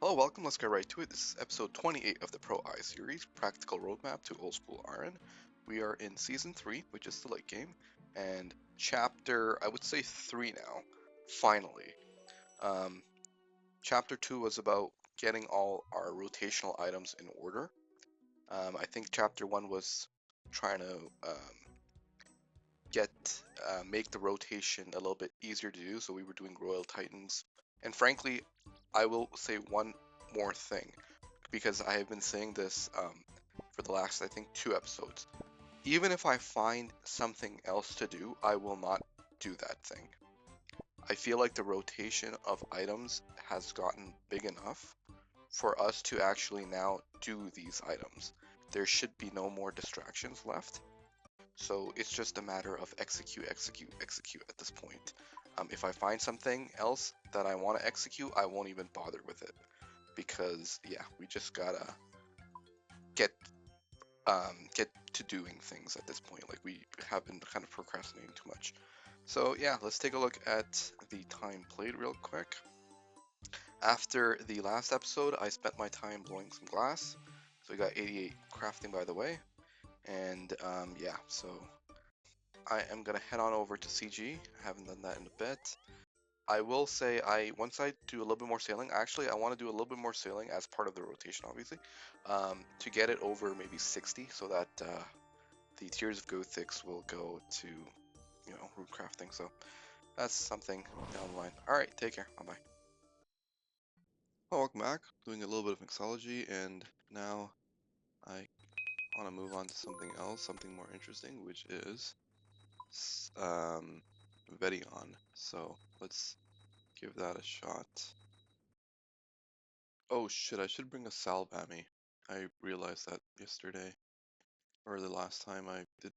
Hello, welcome. Let's get right to it. This is episode 28 of the PROi series, Practical Roadmap to Oldschool RN. We are in season 3, which is the late game, and chapter, I would say 3 now, finally. Um, chapter 2 was about getting all our rotational items in order. I think chapter 1 was trying to get make the rotation a little bit easier to do, so we were doing Royal Titans. And frankly, I will say one more thing, because I have been saying this for the last, I think, 2 episodes. Even if I find something else to do, I will not do that thing. I feel like the rotation of items has gotten big enough for us to actually now do these items. There should be no more distractions left. So it's just a matter of execute at this point. If I find something else that I want to execute, I won't even bother with it. Because, yeah, we just gotta get get to doing things at this point. Like, we have been kind of procrastinating too much. So yeah, let's take a look at the time played real quick. After the last episode, I spent my time blowing some glass. So we got 88 crafting, by the way. And yeah, so I am gonna head on over to CG. I haven't done that in a bit. I will say once I do a little bit more sailing, actually I want to do a little bit more sailing as part of the rotation, obviously, to get it over maybe 60, so that the Tears of Gothics will go to, root crafting. So that's something down the line. All right, take care. Bye bye. Oh, welcome back. Doing a little bit of mixology, and now I want to move on to something else, something more interesting, which is Vedion. So let's give that a shot. Oh shit, I should bring a salve at me. I realized that yesterday, or the last time I did,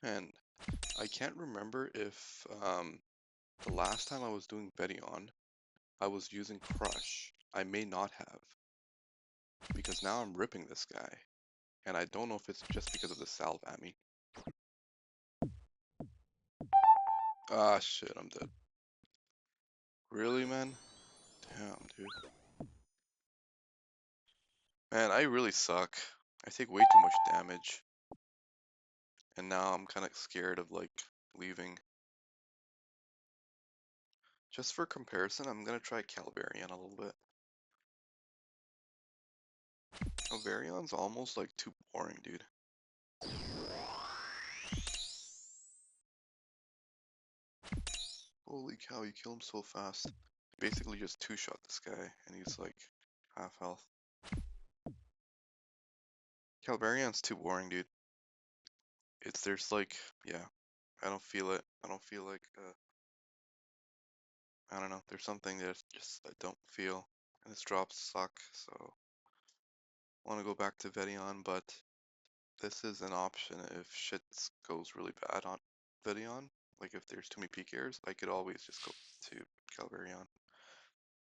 and I can't remember if, the last time I was doing Vedion, I was using Crush. I may not have, because now I'm ripping this guy, and I don't know if it's just because of the salve at me. Ah shit, I'm dead. Really, man? Damn, dude. Man, I really suck. I take way too much damage. And now I'm kind of scared of, like, leaving. Just for comparison, I'm gonna try Calvarian a little bit. Oh, Varion's almost, like, too boring, dude. Holy cow, you kill him so fast. Basically just two-shot this guy, and he's, like, half health. Calvarian's too boring, dude. There's, like, yeah, I don't feel it. I don't feel like, I don't know, there's something that just I don't feel. And his drops suck, so I want to go back to Vedion, but this is an option if shit goes really bad on Vedion. Like, if there's too many peak airs, I could always just go to Calvarion.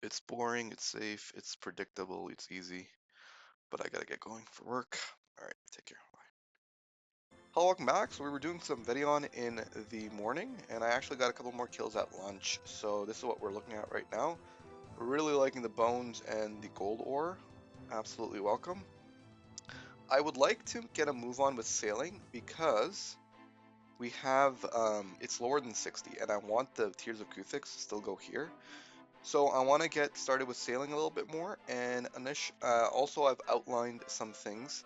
It's boring, it's safe, it's predictable, it's easy, but I gotta get going for work. Alright, take care. Bye. Hello, welcome back. So we were doing some Vedion in the morning, and I actually got a couple more kills at lunch. So this is what we're looking at right now. We're really liking the bones and the gold ore. Absolutely welcome. I would like to get a move on with sailing because we have, it's lower than 60, and I want the Tears of Guthix to still go here. So I want to get started with sailing a little bit more, and also I've outlined some things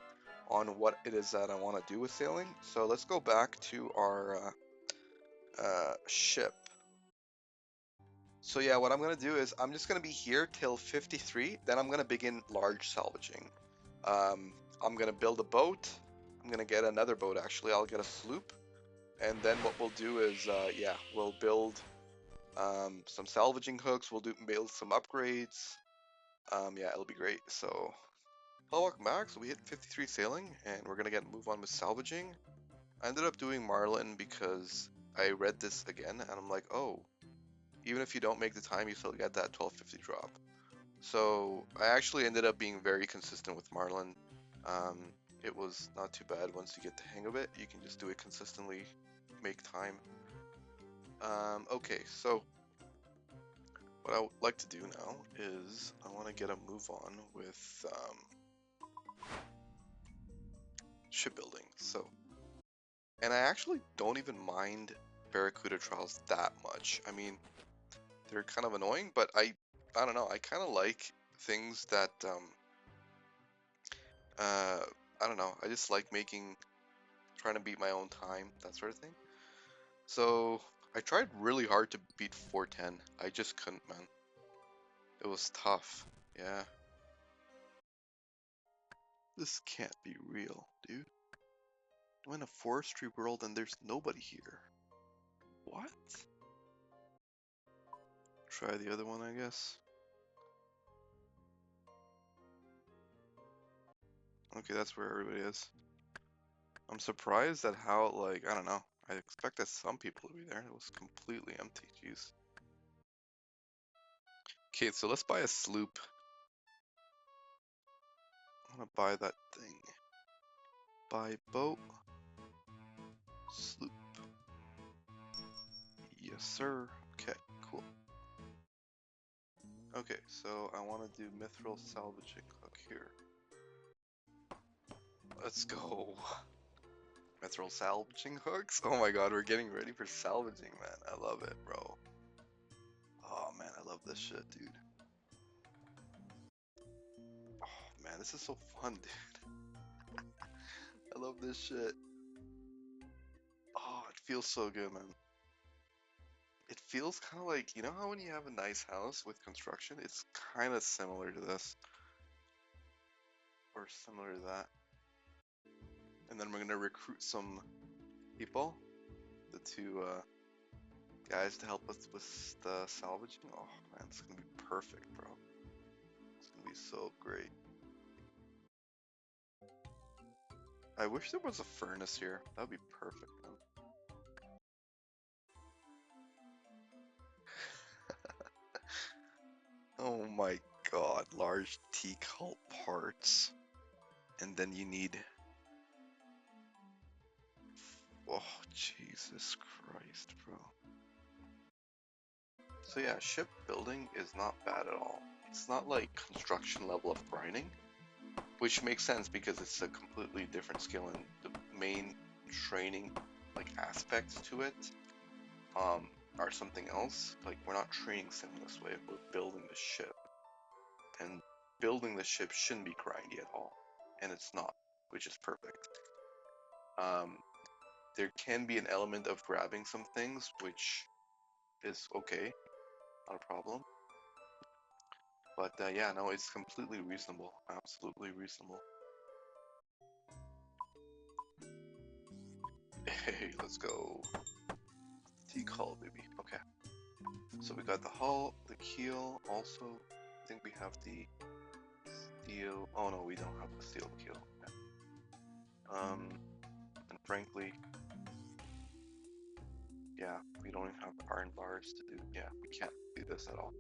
on what it is that I want to do with sailing. So let's go back to our ship. So yeah, what I'm going to do is I'm just going to be here till 53, then I'm going to begin large salvaging. I'm going to build a boat. I'm going to get another boat, actually. I'll get a sloop. And then what we'll do is, yeah, we'll build some salvaging hooks. We'll build some upgrades. Yeah, it'll be great. So, hello, welcome back. So we hit 53 sailing, and we're gonna move on with salvaging. I ended up doing Marlin because I read this again, and I'm like, oh, even if you don't make the time, you still get that 1250 drop. So I actually ended up being very consistent with Marlin. It was not too bad once you get the hang of it. You can just do it consistently, make time. Okay, so What I would like to do now is I want to get a move on with shipbuilding. So, and I actually don't even mind Barracuda trials that much. I mean, they're kind of annoying, but I don't know. I kind of like things that I don't know. I just like trying to beat my own time, that sort of thing. So I tried really hard to beat 410. I just couldn't, man. It was tough. Yeah. This can't be real, dude. I'm in a forestry world and there's nobody here. What? Try the other one, I guess. Okay, that's where everybody is. I'm surprised at how, like, I don't know. I expected some people to be there. It was completely empty. Jeez. Okay, so let's buy a sloop. I want to buy that thing. Buy boat. Sloop. Yes, sir. Okay, cool. Okay, so I want to do mithril salvaging hook here. Let's go. Mithril salvaging hooks? Oh my god, we're getting ready for salvaging, man. I love it, bro. Oh man, I love this shit, dude. Oh man, this is so fun, dude. I love this shit. Oh, it feels so good, man. It feels kind of like, you know how when you have a nice house with construction, it's kind of similar to this. Or similar to that. And then we're gonna recruit some people. The two guys to help us with the salvaging. Oh man, it's gonna be perfect, bro. It's gonna be so great. I wish there was a furnace here. That would be perfect, man. Oh my god, large teak hull parts. And then you need... Oh, Jesus Christ, bro. So yeah, shipbuilding is not bad at all. It's not like construction level of grinding, which makes sense because it's a completely different skill and the main training like aspects to it are something else. Like we're not training sim this way, we're building the ship. And building the ship shouldn't be grindy at all. And it's not, which is perfect. There can be an element of grabbing some things, which is okay, not a problem. But yeah, no, it's completely reasonable, absolutely reasonable. Hey, let's go. Teak hull, baby. Okay. So we got the hull, the keel, also, I think we have the steel, oh no, we don't have the steel keel. Okay. And frankly, yeah, we don't even have iron bars to do, yeah, we can't do this at all.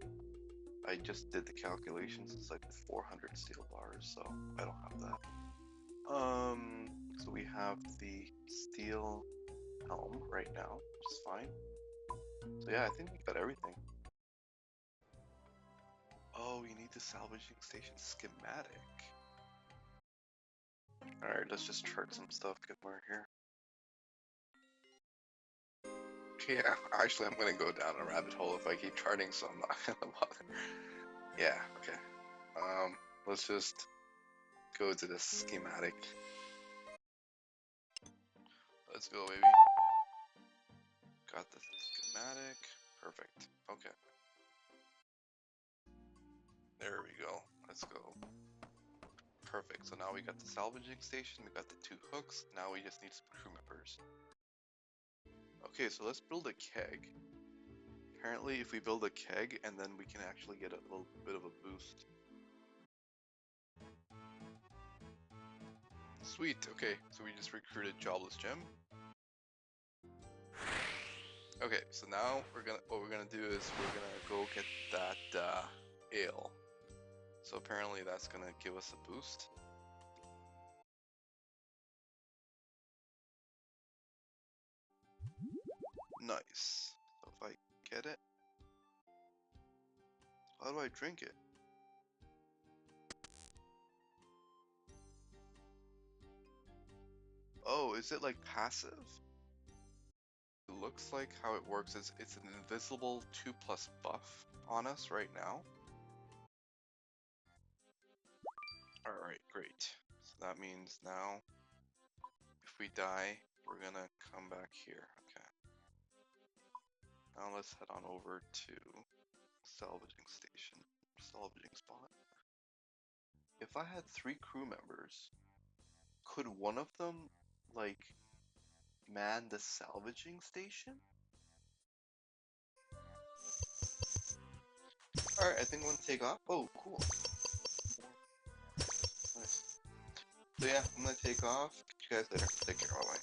I just did the calculations, it's like 400 steel bars, so I don't have that. So we have the steel helm right now, which is fine. So yeah, I think we got everything. Oh, we need the salvaging station schematic. Alright, let's just chart some stuff, get more here. Okay, yeah, actually I'm gonna go down a rabbit hole if I keep charting, so I'm not gonna bother. Yeah, okay. Let's just go to the schematic. Let's go, baby. Got the schematic. Perfect. Okay. There we go. Let's go. Perfect. So now we got the salvaging station, we got the 2 hooks, now we just need some crew members. Okay, so let's build a keg. Apparently if we build a keg and then we can actually get a little bit of a boost. Sweet, okay, so we just recruited Jobless Jim. Okay, so now what we're gonna do is we're gonna go get that ale. So apparently that's gonna give us a boost. Nice. So if I get it, How do I drink it? Oh, is it like passive? It looks like how it works is it's an invisible 2+ buff on us right now. Alright, great. So that means now if we die, we're gonna come back here. Okay. Now let's head on over to salvaging station, salvaging spot. If I had 3 crew members, could one of them, like, man the salvaging station? Alright, I think I'm gonna take off. Oh, cool. Nice. So yeah, I'm gonna take off. Catch you guys later. Take care. Bye bye.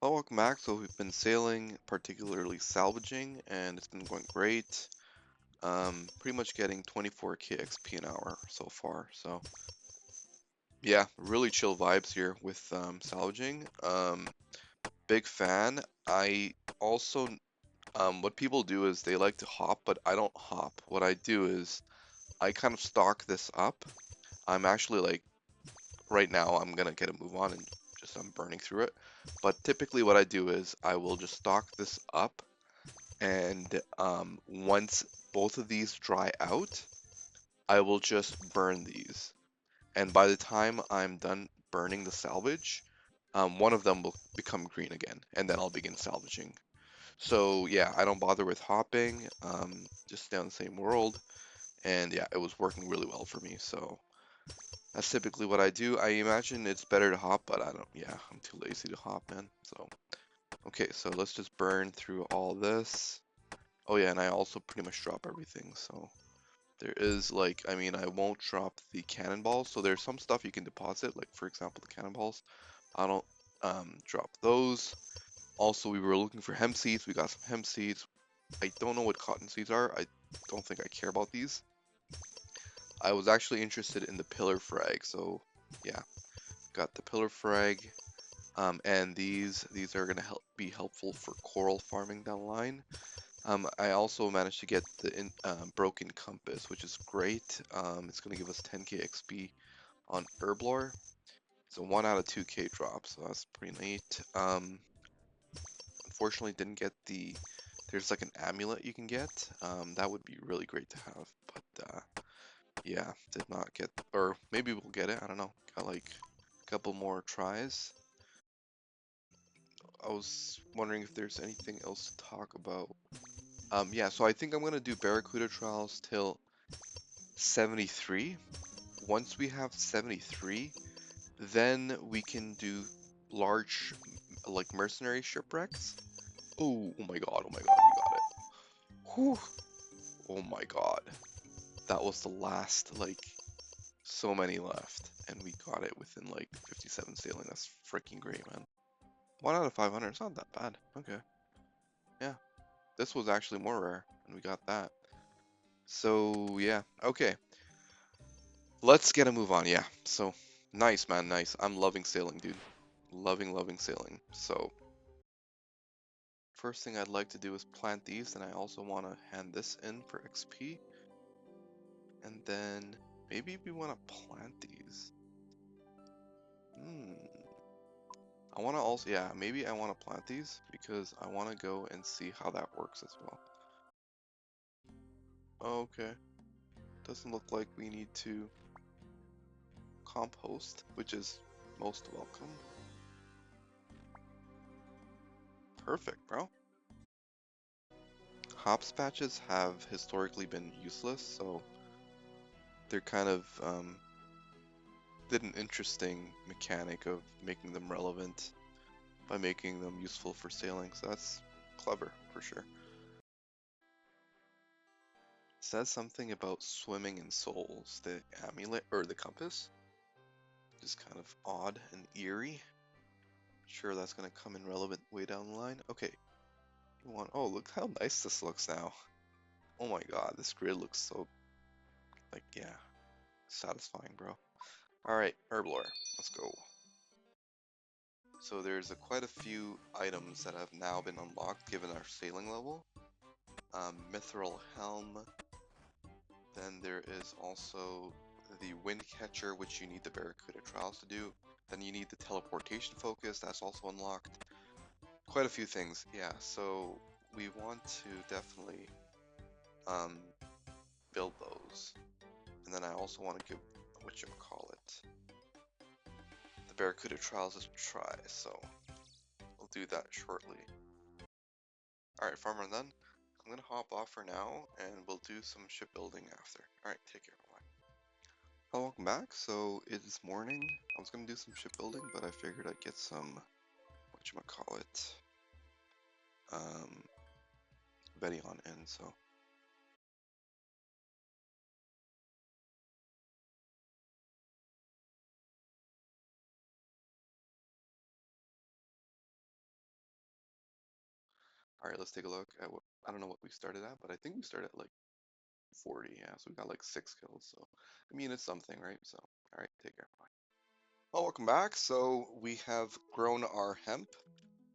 Hello, welcome back. So we've been sailing, particularly salvaging, and it's been going great. Pretty much getting 24k XP an hour so far. So yeah, really chill vibes here with salvaging. Big fan. I also what people do is they like to hop, but I don't hop. What I do is I kind of stock this up. I'm actually like right now I'm gonna get a move on and just I'm burning through it. But typically what I do is I will just stock this up, and once both of these dry out, I will just burn these. And by the time I'm done burning the salvage, one of them will become green again, and then I'll begin salvaging. So yeah, I don't bother with hopping, just stay on the same world, and yeah, it was working really well for me. So that's typically what I do. I imagine it's better to hop, but I don't, yeah, I'm too lazy to hop, man. So, okay, so let's just burn through all this. Oh yeah, and I also pretty much drop everything, so there is like, I mean, I won't drop the cannonballs, so there's some stuff you can deposit, like for example, the cannonballs. I don't drop those. Also, we were looking for hemp seeds. We got some hemp seeds. I don't know what cotton seeds are. I don't think I care about these. I was actually interested in the pillar frag, so yeah, got the pillar frag. And these are gonna be helpful for coral farming down the line. I also managed to get the broken compass, which is great. It's gonna give us 10k XP on herblore. It's a 1 out of 2k drop, so that's pretty neat. Unfortunately, didn't get the. There's like an amulet you can get. That would be really great to have, but yeah, did not get. Or maybe we'll get it. I don't know. Got like a couple more tries. I was wondering if there's anything else to talk about. Yeah, so I think I'm gonna do Barracuda trials till 73. Once we have 73, then we can do large, like mercenary shipwrecks. Oh my god, oh my god, we got it. Whew. Oh my god. That was the last, like, so many left, and we got it within like 57 sailing. That's freaking great, man. 1 out of 500, it's not that bad. Okay. Yeah. This was actually more rare, and we got that. So, yeah. Okay. Let's get a move on. Yeah. So, nice, man. Nice. I'm loving sailing, dude. Loving sailing. So, first thing I'd like to do is plant these, and I also want to hand this in for XP. And then maybe we want to plant these. Hmm. I want to also, yeah, maybe I want to plant these because I want to go and see how that works as well. Okay. Doesn't look like we need to compost, which is most welcome. Perfect, bro. Hopscotches have historically been useless, so they're kind of did an interesting mechanic of making them relevant by making them useful for sailing, so that's clever for sure. It says something about swimming in souls, the amulet or the compass, which is kind of odd and eerie. Sure, that's gonna come in relevant way down the line. Okay, you want? Oh, look how nice this looks now. Oh my god, this grid looks so like yeah, satisfying, bro. All right, herblore, let's go. So there's quite a few items that have now been unlocked given our sailing level. Mithril Helm. Then there is also the Wind Catcher, which you need the Barracuda Trials to do. Then you need the Teleportation Focus, that's also unlocked. Quite a few things, yeah. So we want to definitely build those. And then I also want to give, whatchamacallit, the Barracuda Trials a try, so we'll do that shortly. Alright, Farmer, then I'm gonna hop off for now, and we'll do some shipbuilding after. Alright, take care, bye. Hello, welcome back. So it is morning. I was gonna do some shipbuilding, but I figured I'd get some, whatchamacallit, Vedion in, so. Alright, let's take a look at what, I don't know what we started at, but I think we started at like 40, yeah, so we got like 6 kills, so, I mean, it's something, right? So, alright, take care, bye. Well, welcome back. So we have grown our hemp,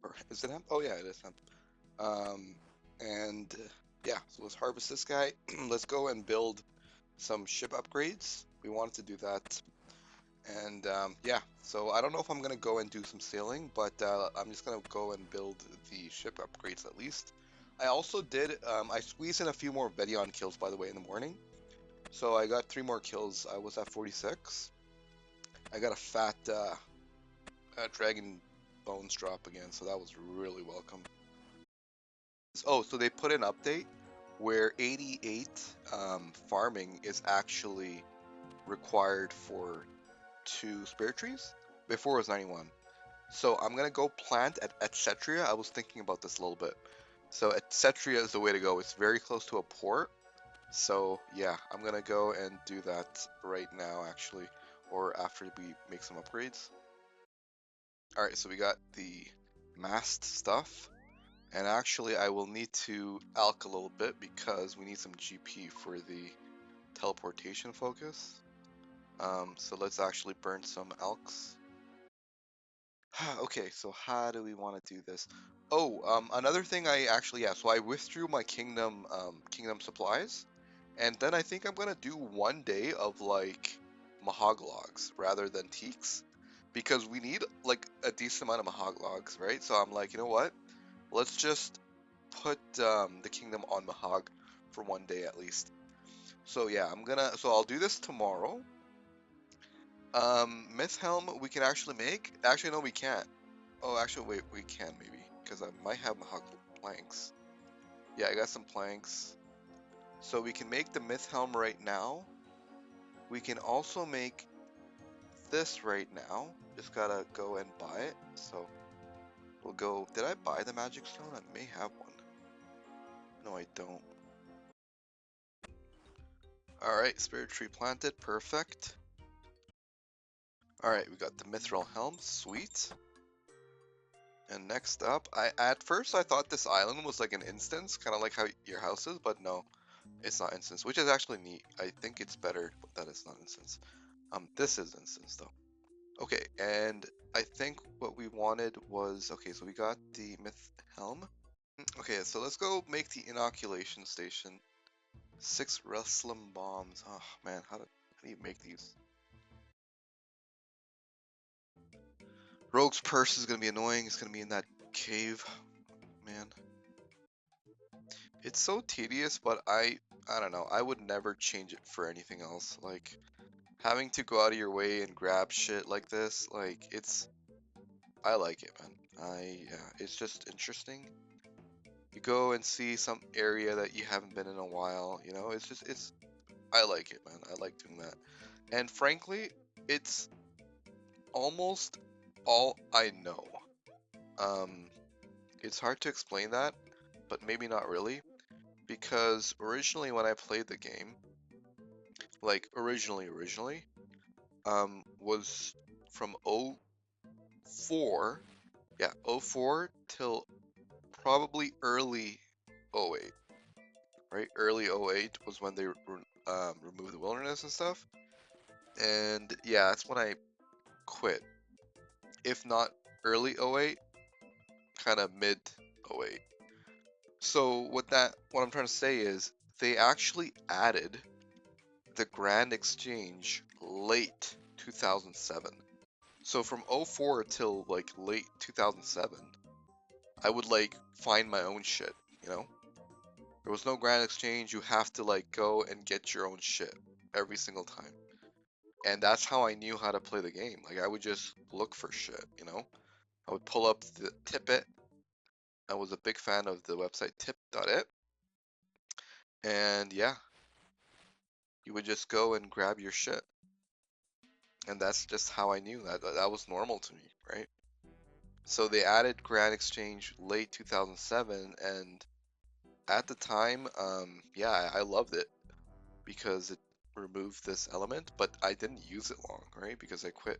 or is it hemp? Oh yeah, it is hemp. And yeah, so let's harvest this guy. Let's go and build some ship upgrades. We wanted to do that. And yeah, so I don't know if I'm gonna go and do some sailing, but I'm just gonna go and build the ship upgrades at least. I also did, I squeezed in a few more Vedion kills, by the way, in the morning. So I got 3 more kills. I was at 46. I got a fat dragon bones drop again, so that was really welcome. Oh, so they put an update where 88 farming is actually required for 2 spirit trees. Before it was 91. So I'm gonna go plant at Etcetria. I was thinking about this a little bit. So Etcetria is the way to go. It's very close to a port. So yeah, I'm gonna go and do that right now actually, or after we make some upgrades. Alright, so we got the mast stuff. And actually, I will need to alch a little bit because we need some GP for the teleportation focus. So let's actually burn some alchs. Okay, so how do we want to do this? Oh, another thing I actually, yeah, so I withdrew my kingdom supplies, and then I think I'm gonna do 1 day of like mahog logs rather than teaks, because we need like a decent amount of mahog logs, right? So I'm like, you know what? Let's just put the kingdom on mahog for 1 day at least. So yeah, so I'll do this tomorrow. Myth helm we can actually make. Actually, no, we can't. Oh, actually, wait, we can maybe, because I might have mahog planks. Yeah, I got some planks. So we can make the myth helm right now. We can also make this right now. Just gotta go and buy it. So we'll go. Did I buy the magic stone? I may have one. No, I don't. Alright, spirit tree planted. Perfect. Alright, we got the mithril helm. Sweet. And next up, at first I thought this island was like an instance, kind of like how your house is, but no, it's not instance, which is actually neat. I think it's better that it's not instance. This is instance though. Okay, and I think what we wanted was, okay, so we got the myth helm. Okay, so let's go make the inoculation station. 6 Reslim bombs. Oh man, how do you make these? Rogue's purse is gonna be annoying. It's gonna be in that cave, man. It's so tedious, but I don't know. I would never change it for anything else. Like having to go out of your way and grab shit like this, like I like it, man. Yeah, it's just interesting. You go and see some area that you haven't been in a while, you know, I like it, man. I like doing that. And frankly, it's almost all I know. It's hard to explain that, but maybe not really, because originally when I played the game, like originally, was from 04, yeah, 04 till probably early 08, right? Early 08 was when they removed the wilderness and stuff, and yeah, that's when I quit. If not early 08, kind of mid 08. So what I'm trying to say is they actually added the Grand Exchange late 2007. So from '04 till like late 2007, I would like find my own shit, you know? There was no Grand Exchange. You have to like go and get your own shit every single time. And that's how I knew how to play the game. Like I would just look for shit, you know? I would pull up the Tippet. I was a big fan of the website tip.it. And yeah, you would just go and grab your shit. And that's just how I knew that was normal to me, right? So they added Grand Exchange late 2007, and at the time, yeah, I loved it because it removed this element, but I didn't use it long, right? Because I quit,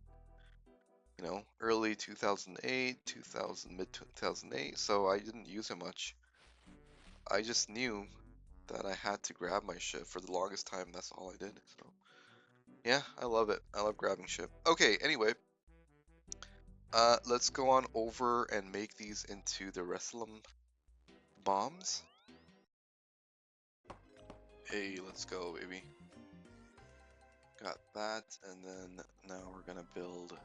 early 2008, 2000, mid 2008, so I didn't use it much. I just knew that I had to grab my shit for the longest time. That's all I did. So yeah, I love it. I love grabbing shit. Okay, anyway, let's go on over and make these into the Reslam bombs. Hey, let's go, baby. Got that, and then now we're gonna build.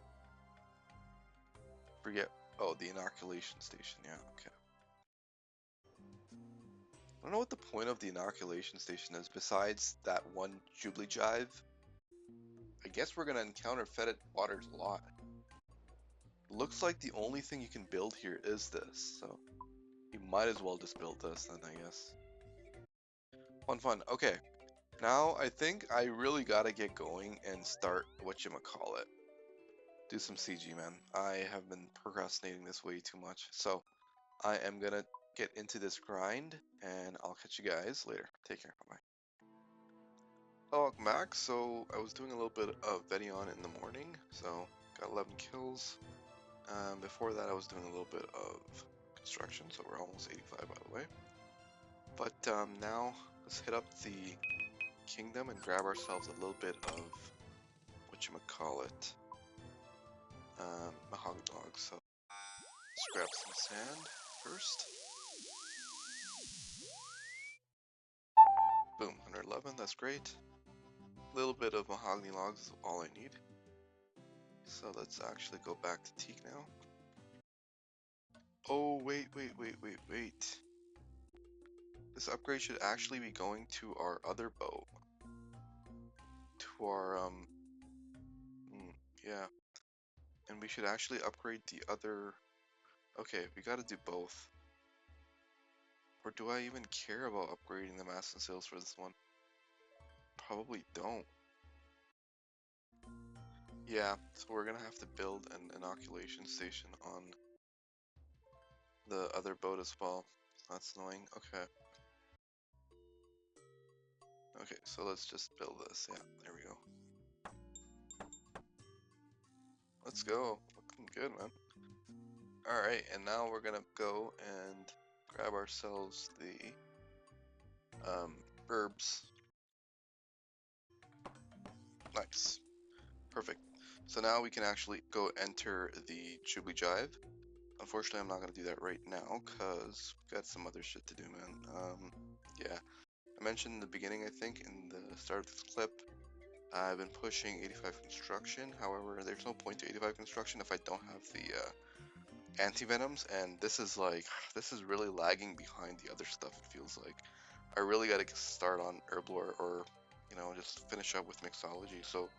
Forget. Oh, the inoculation station. Yeah, okay. I don't know what the point of the inoculation station is besides that one Jubilee Jive. I guess we're gonna encounter fetid waters a lot. Looks like the only thing you can build here is this, so you might as well just build this then, I guess. Fun. Okay, now I think I really gotta get going and start whatchamacallit. Do some CG, man. I have been procrastinating this way too much, so I am gonna get into this grind, and I'll catch you guys later. Take care, bye-bye. Welcome back. So I was doing a little bit of Vedion in the morning, so got 11 kills. Before that I was doing a little bit of construction, so we're almost 85 by the way. But now let's hit up the kingdom and grab ourselves a little bit of whatchamacallit, mahogany logs. So let's grab some sand first. Boom, 111, that's great. A little bit of mahogany logs is all I need. So let's actually go back to teak now. Oh, wait. This upgrade should actually be going to our other boat. To our, yeah. And we should actually upgrade the other. Okay, we gotta do both. Or do I even care about upgrading the mast and sails for this one? Probably don't. Yeah, so we're gonna have to build an inoculation station on the other boat as well. That's annoying. Okay. Okay, so let's just build this. Yeah, there we go. Let's go. Looking good, man. Alright, and now we're gonna go and grab ourselves the herbs. Nice. Perfect. So now we can actually go enter the Jubilee Jive. Unfortunately, I'm not gonna do that right now because we got some other shit to do, man. Yeah. I mentioned in the beginning, I think, in the start of this clip, I've been pushing 85 construction. However, there's no point to 85 construction if I don't have the anti-venoms, and this is really lagging behind the other stuff, it feels like. I really gotta start on herblore or, just finish up with mixology. So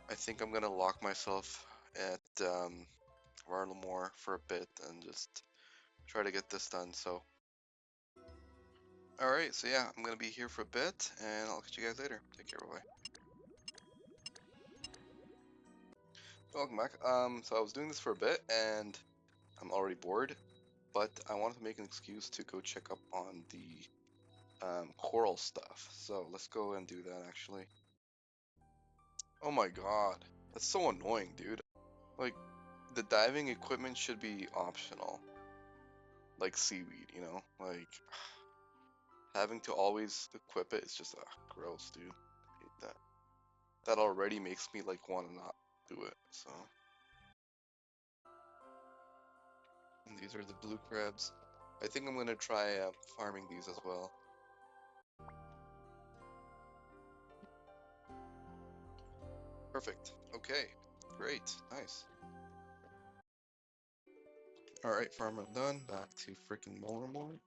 I think I'm gonna lock myself at Varlamore for a bit and just try to get this done. So alright, so yeah, I'm gonna be here for a bit and I'll catch you guys later. Take care, bye bye. Welcome back. So I was doing this for a bit and I'm already bored, but I wanted to make an excuse to go check up on the coral stuff. So let's go and do that actually. Oh my god, that's so annoying, dude. Like, the diving equipment should be optional. Like seaweed, Like, having to always equip it is just gross, dude. I hate that. That already makes me like want to not do it. So, and these are the blue crabs. I think I'm gonna try farming these as well. Perfect. Okay. Great. Nice. Alright, farming done. Back to freaking Molarmore.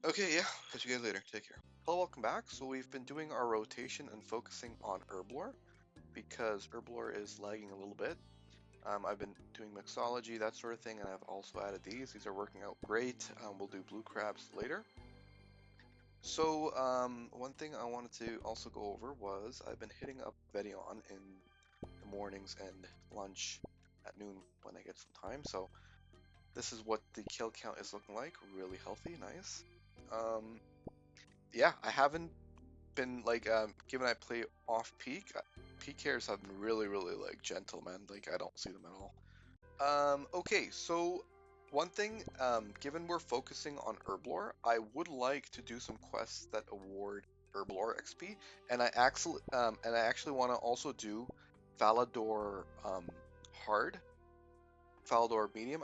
Okay, yeah. Catch you guys later. Take care. Hello, welcome back. So we've been doing our rotation and focusing on Herblore because Herblore is lagging a little bit. I've been doing mixology, that sort of thing, and I've also added these. These are working out great. We'll do blue crabs later. So, one thing I wanted to also go over was I've been hitting up Vedion in the mornings and lunch at noon when I get some time. So this is what the kill count is looking like. Really healthy, nice. Yeah, I haven't been like given I play off peak. Peak cares have been really like gentle, man. Like I don't see them at all. Okay, so one thing, given we're focusing on Herblore, I would like to do some quests that award Herblore XP, and I actually want to also do Valador hard, Valador medium.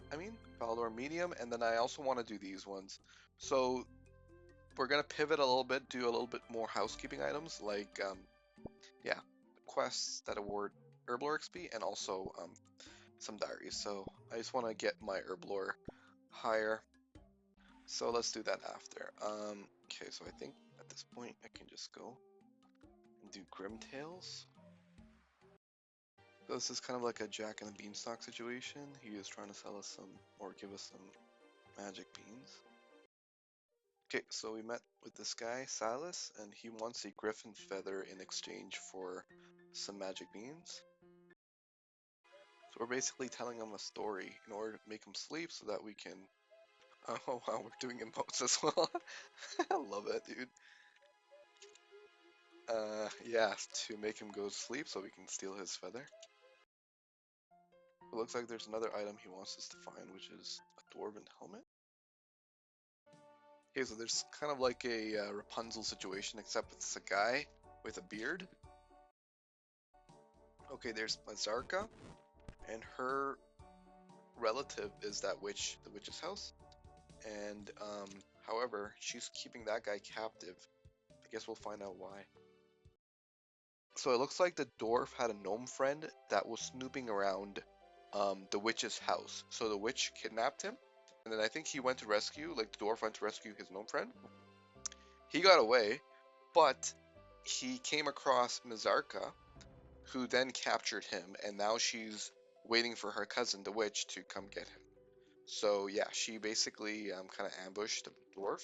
Valador medium, and then I also want to do these ones. So we're gonna pivot a little bit, do a little bit more housekeeping items, like yeah, quests that award Herblore XP, and also some diaries. So I just want to get my Herblore higher. So let's do that after. Okay, so I think at this point I can just go and do Grimtails. So this is kind of like a Jack and the Beanstalk situation. He is trying to sell us some, or give us some magic beans. Okay, so we met with this guy, Silas, and he wants a griffin feather in exchange for some magic beans. So we're basically telling him a story in order to make him sleep so that we can... Oh wow, we're doing emotes as well. I love it, dude. Yeah, to make him go to sleep so we can steal his feather. It looks like there's another item he wants us to find, which is a dwarven helmet. Okay, so there's kind of like a Rapunzel situation, except it's a guy with a beard. Okay, there's Mazarka, and her relative is that witch, the witch's house. And, however, she's keeping that guy captive. I guess we'll find out why. So it looks like the dwarf had a gnome friend that was snooping around the witch's house. So the witch kidnapped him, and then I think he went to rescue, like the dwarf went to rescue his gnome friend. He got away, but he came across Mizarka, who then captured him, and now she's waiting for her cousin, the witch, to come get him. So yeah, she basically kind of ambushed the dwarf.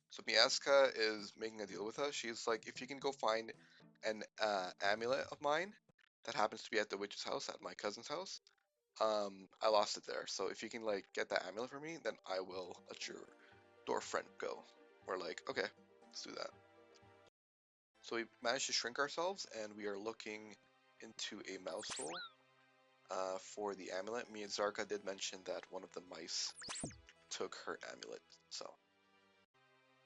So Miaska is making a deal with us. She's like, if you can go find an amulet of mine that happens to be at the witch's house, at my cousin's house, I lost it there. So if you can like get that amulet for me, then I will let your dwarf friend go. We're like, okay, let's do that. So we managed to shrink ourselves, and we are looking into a mouse hole for the amulet. Me and Zarka did mention that one of the mice took her amulet, so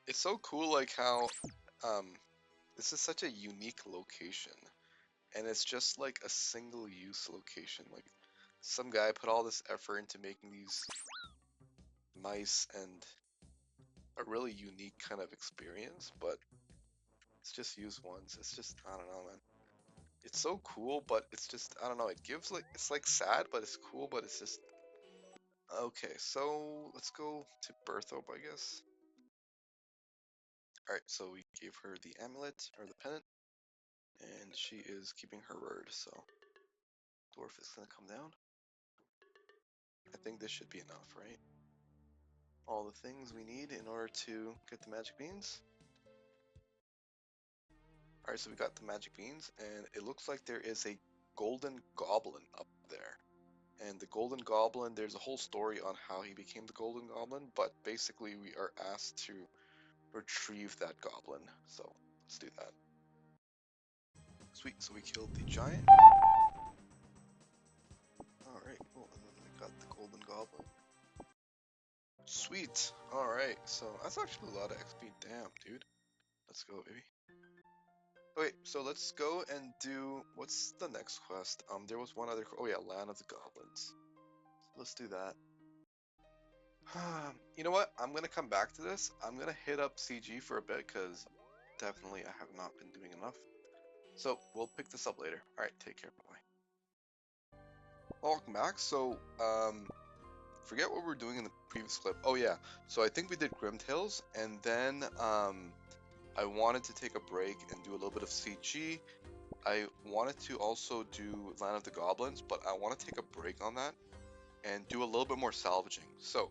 it's so cool, like how um, this is such a unique location, and it's just like a single-use location. Like some guy put all this effort into making these mice and a really unique kind of experience, but it's just used once. It's just, I don't know, man. It's so cool, but it's just, I don't know, it gives like, it's like sad, but it's cool, but it's just, okay, so let's go to Berthope, I guess. Alright, so we gave her the amulet, or the pennant, and she is keeping her word, so dwarf is gonna come down. I think this should be enough, right? All the things we need in order to get the magic beans. Alright, so we got the magic beans, and it looks like there is a golden goblin up there. And the golden goblin, there's a whole story on how he became the golden goblin, but basically we are asked to retrieve that goblin. So let's do that. Sweet, so we killed the giant. Alright, cool, and then we got the golden goblin. Sweet, alright, so that's actually a lot of XP, damn, dude. Let's go, baby. Wait, so let's go and do, what's the next quest? There was one other, oh yeah, Land of the Goblins. So let's do that. You know what? I'm gonna come back to this. I'm gonna hit up CG for a bit because definitely I have not been doing enough. So we'll pick this up later. All right, take care. Bye. Welcome back. So forget what we were doing in the previous clip. Oh yeah. So I think we did Grimtails, and then I wanted to take a break and do a little bit of CG. I wanted to also do Land of the Goblins, but I want to take a break on that and do a little bit more salvaging. So,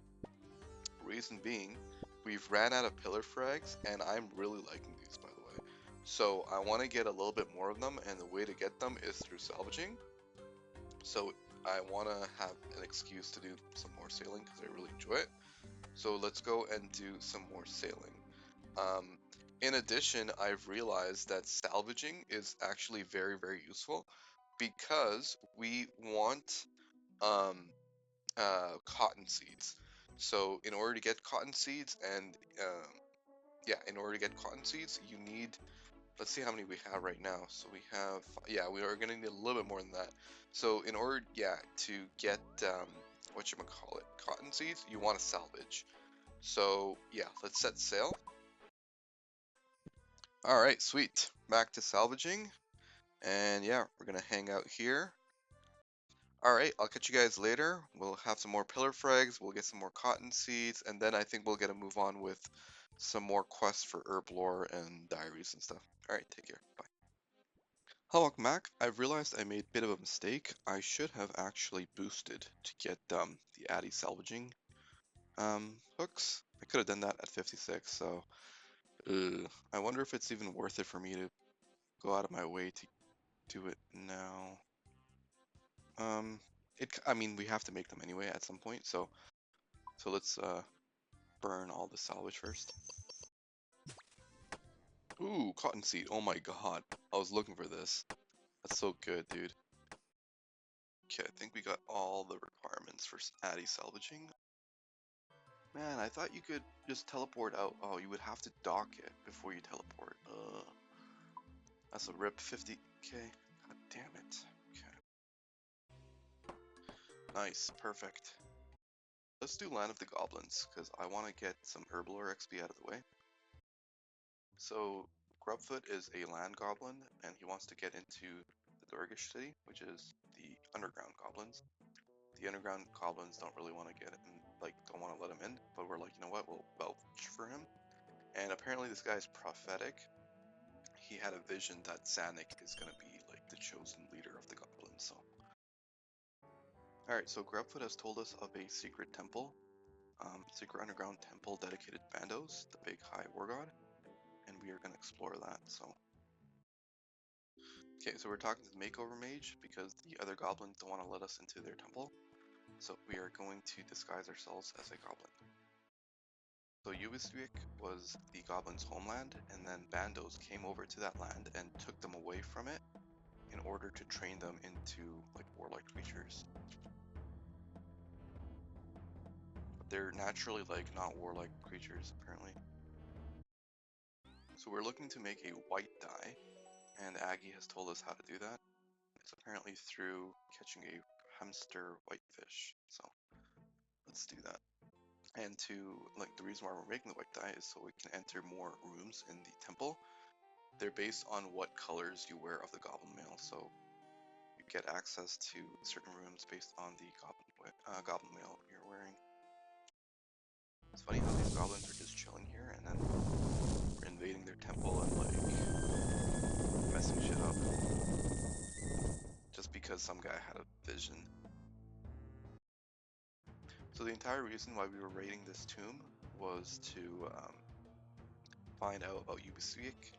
reason being, we've ran out of pillar frags, and I'm really liking these, by the way. So, I want to get a little bit more of them, and the way to get them is through salvaging. So, I want to have an excuse to do some more sailing because I really enjoy it. So, let's go and do some more sailing. In addition, I've realized that salvaging is actually very, very useful because we want cotton seeds. So in order to get cotton seeds and yeah, in order to get cotton seeds, you need, let's see how many we have right now. So we have, yeah, we are going to need a little bit more than that. So in order, yeah, to get, whatchamacallit, cotton seeds, you want to salvage. So yeah, let's set sail. All right, sweet. Back to salvaging. And yeah, we're going to hang out here. Alright, I'll catch you guys later. We'll have some more pillar frags, we'll get some more cotton seeds, and then I think we'll get to move on with some more quests for herb lore and diaries and stuff. Alright, take care. Bye. Hello, welcome back. I've realized I made a bit of a mistake. I should have actually boosted to get the Addy salvaging hooks. I could have done that at 56, so I wonder if it's even worth it for me to go out of my way to do it now. I mean, we have to make them anyway at some point, so let's burn all the salvage first. Ooh, cotton seed. Oh my god. I was looking for this. That's so good, dude. Okay, I think we got all the requirements for Addy salvaging. Man, I thought you could just teleport out. Oh, you would have to dock it before you teleport. That's a rip 50k. God damn it. Okay. Nice, perfect. Let's do Land of the Goblins, because I want to get some Herblore XP out of the way. So, Grubfoot is a land goblin, and he wants to get into the Dorgish city, which is the underground goblins. The underground goblins don't really want to get in, like, don't want to let him in, but we're like, you know what, we'll vouch for him. And apparently this guy's prophetic. He had a vision that Zanuck is going to be, like, the chosen leader of the goblins, so. Alright, so Grubfoot has told us of a secret temple, secret underground temple dedicated to Bandos, the big high war god, and we are going to explore that, so. Okay, so we're talking to the makeover mage because the other goblins don't want to let us into their temple. So we are going to disguise ourselves as a goblin. So Ubisvik was the goblins' homeland, and then Bandos came over to that land and took them away from it in order to train them into like warlike creatures. But they're naturally like not warlike creatures apparently. So we're looking to make a white dye, and Aggie has told us how to do that. It's apparently through catching a hamster whitefish. So let's do that. And to, like, the reason why we're making the white dye is so we can enter more rooms in the temple. They're based on what colors you wear of the goblin mail, so you get access to certain rooms based on the goblin mail you're wearing. It's funny how these goblins are just chilling here, and then we're invading their temple and, like, messing shit up. Just because some guy had a vision. So the entire reason why we were raiding this tomb was to find out about Ubisvik,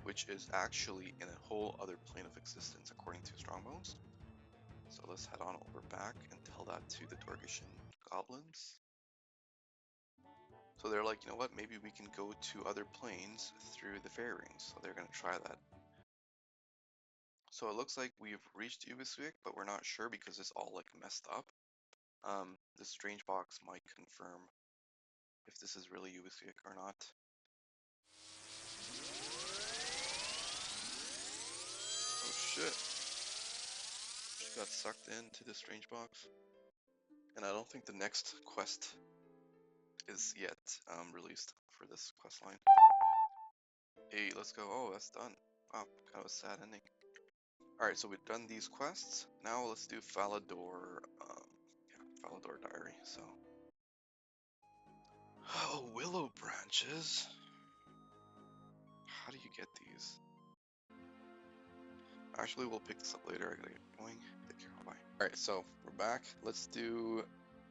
which is actually in a whole other plane of existence according to Strongbones. So let's head on over back and tell that to the Dorgishan goblins. So they're like, you know what, maybe we can go to other planes through the fairy rings. So they're going to try that. So it looks like we've reached Ubisvik, but we're not sure because it's all like messed up. This strange box might confirm if this is really Ubisvik or not. Oh shit. She got sucked into the strange box. And I don't think the next quest is yet released for this quest line. Hey, let's go. Oh, that's done. Wow, kind of a sad ending. Alright, so we've done these quests. Now let's do Falador, Falador Diary, so. Oh, willow branches? How do you get these? Actually, we'll pick this up later. I gotta get going. Take care, bye. Alright, so we're back. Let's do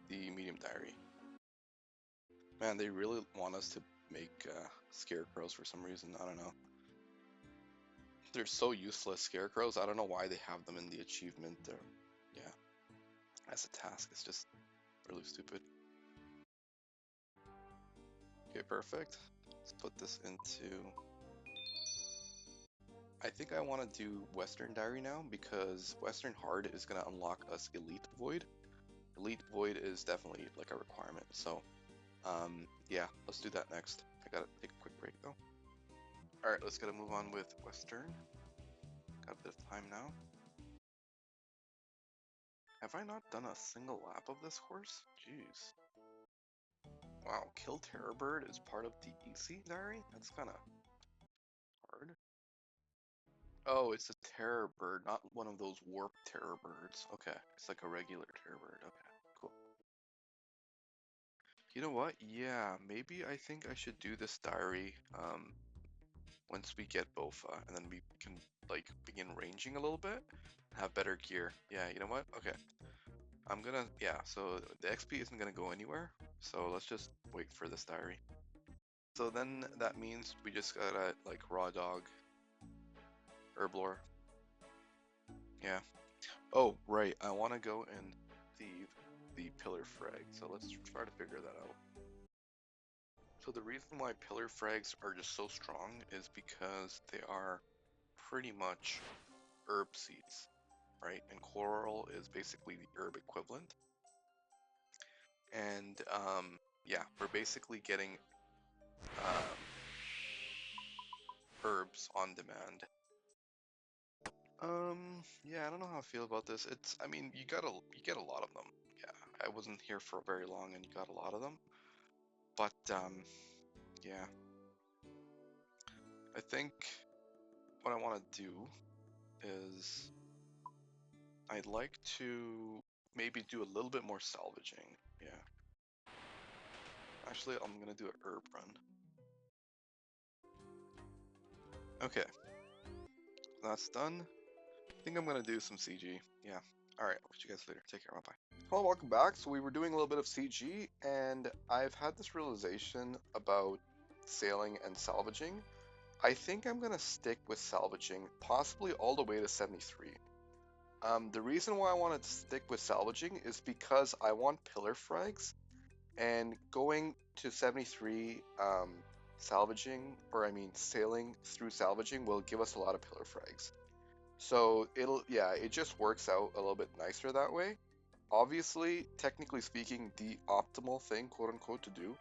the medium diary. Man, they really want us to make scarecrows for some reason. I don't know. They're so useless, scarecrows. I don't know why they have them in the achievement. Or, yeah, as a task. It's just really stupid. Okay, perfect. Let's put this into... I think I want to do Western Diary now because Western Hard is going to unlock us Elite Void. Elite Void is definitely like a requirement. So, yeah, let's do that next. I gotta take a quick break though. Alright, let's gotta move on with Western. Got a bit of time now. Have I not done a single lap of this course? Jeez. Wow, Kill Terror Bird is part of the EC Diary? That's kinda hard. Oh, it's a terror bird, not one of those warp terror birds. Okay, it's like a regular terror bird. Okay, cool. You know what? Yeah, maybe I think I should do this diary once we get Bofa, and then we can like begin ranging a little bit, have better gear. Yeah, you know what? Okay, I'm gonna, yeah, so the XP isn't gonna go anywhere, so let's just wait for this diary. So then that means we just gotta like raw dog Herblore. Yeah. Oh, right. I want to go and thieve the pillar frag. So let's try to figure that out. So the reason why pillar frags are just so strong is because they are pretty much herb seeds, right? And coral is basically the herb equivalent. And yeah, we're basically getting herbs on demand. Yeah, I don't know how I feel about this. It's, I mean, you get a lot of them. Yeah, I wasn't here for very long, and you got a lot of them. But yeah, I think what I want to do is I'd like to maybe do a little bit more salvaging. Yeah. Actually, I'm gonna do a herb run. Okay, that's done. I think I'm gonna do some CG. Yeah. Alright, I'll catch you guys later. Take care, bye bye. Hello, welcome back. So we were doing a little bit of CG, and I've had this realization about sailing and salvaging. I think I'm gonna stick with salvaging, possibly all the way to 73. The reason why I want to stick with salvaging is because I want pillar frags, and going to 73, salvaging, or I mean sailing through salvaging will give us a lot of pillar frags. So yeah, it just works out a little bit nicer that way. Obviously, technically speaking, the optimal thing, quote unquote, to do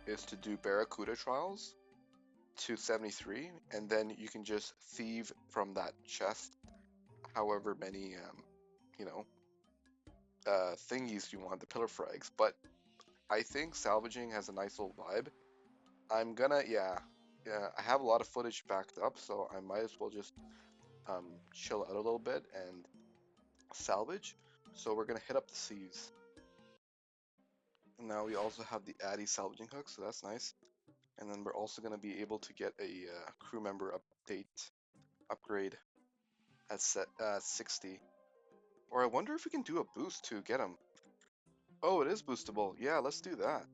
is to do Barracuda trials to 73, and then you can just thieve from that chest however many, you know, thingies you want, the pillar frags. But I think salvaging has a nice little vibe. I'm gonna, yeah, I have a lot of footage backed up, so I might as well just chill out a little bit and salvage. So we're gonna hit up the seas. And now we also have the Addy salvaging hook, so that's nice. And then we're also gonna be able to get a crew member upgrade at 60. Or I wonder if we can do a boost to get him. Oh, it is boostable. Yeah, let's do that.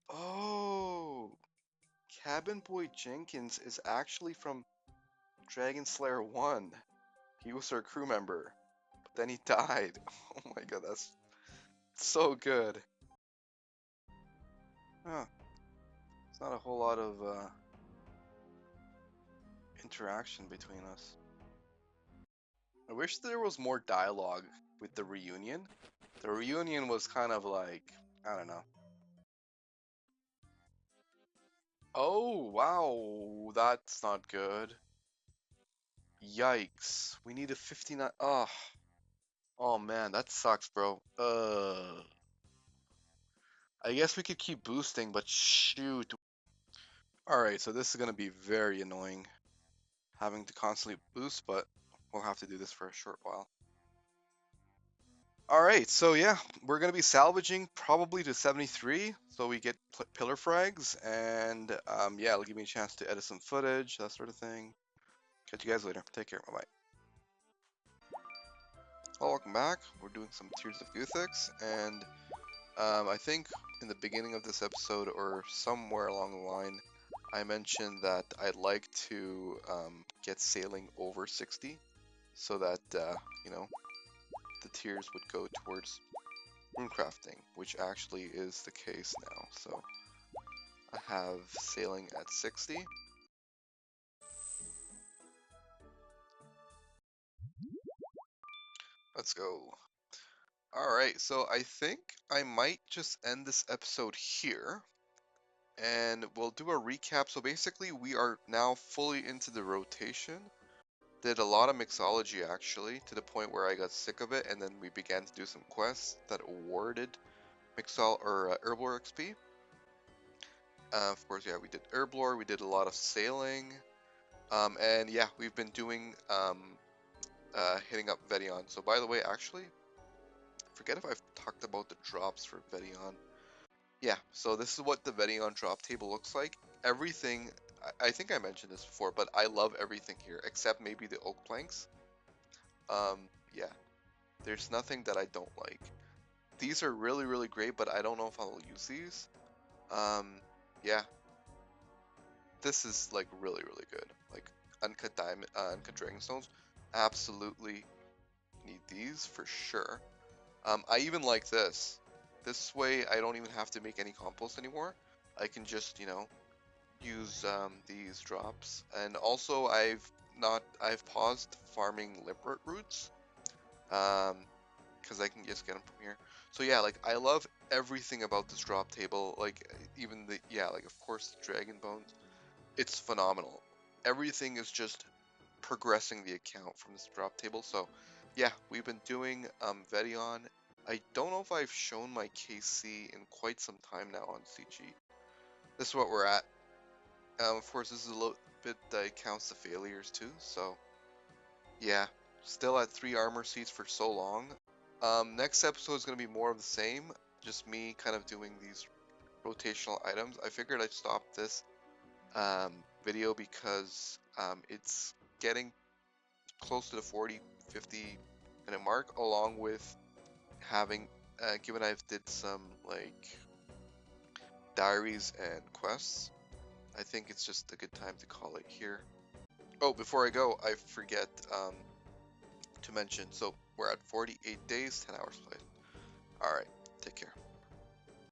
Oh, Cabin Boy Jenkins is actually from Dragon Slayer 1. He was our crew member, but then he died. Oh my god, that's so good. Huh. It's not a whole lot of interaction between us. I wish there was more dialogue with the reunion. The reunion was kind of like, I don't know. Oh, wow, that's not good. Yikes. We need a 59. Oh man, that sucks, bro. I guess we could keep boosting, but shoot. Alright, so this is gonna be very annoying, having to constantly boost, but we'll have to do this for a short while. Alright, so yeah, we're gonna be salvaging probably to 73, so we get pillar frags, and yeah, it'll give me a chance to edit some footage, that sort of thing. Catch you guys later. Take care. Bye bye. Well, welcome back. We're doing some Tears of Guthix, and I think in the beginning of this episode, or somewhere along the line, I mentioned that I'd like to get sailing over 60, so that you know, the tiers would go towards runecrafting, which actually is the case now. So I have sailing at 60. Let's go. Alright, so I think I might just end this episode here, and we'll do a recap. So basically, we are now fully into the rotation. Did a lot of mixology actually, to the point where I got sick of it, and then we began to do some quests that awarded Herblore XP. Of course, yeah, we did Herblore, we did a lot of sailing, and yeah, we've been doing hitting up Vedion. So by the way, actually, forget if I've talked about the drops for Vedion. Yeah, so this is what the Vedion drop table looks like. Everything, I think I mentioned this before, but I love everything here except maybe the oak planks. Yeah, there's nothing that I don't like. These are really, really great, but I don't know if I'll use these. Um, yeah, this is like really, really good. Like uncut diamond, uncut dragonstones, absolutely need these for sure. I even like this. This way, I don't even have to make any compost anymore. I can just, you know, use these drops. And also, I've paused farming limpet roots, because I can just get them from here. So yeah, like I love everything about this drop table. Like even like of course the dragon bones. It's phenomenal. Everything is just progressing the account from this drop table. So yeah, we've been doing Vedion. I don't know if I've shown my KC in quite some time now on CG. This is what we're at. Of course, this is a little bit that counts the failures too. So yeah, still at 3 armor seats for so long. Next episode is going to be more of the same, just me kind of doing these rotational items. I figured I'd stop this video because it's getting close to the 40-50 minute mark, along with having, given I've did some like diaries and quests, I think it's just a good time to call it here. Oh, before I go, I forget to mention, so we're at 48 days, 10 hours played. Alright, take care.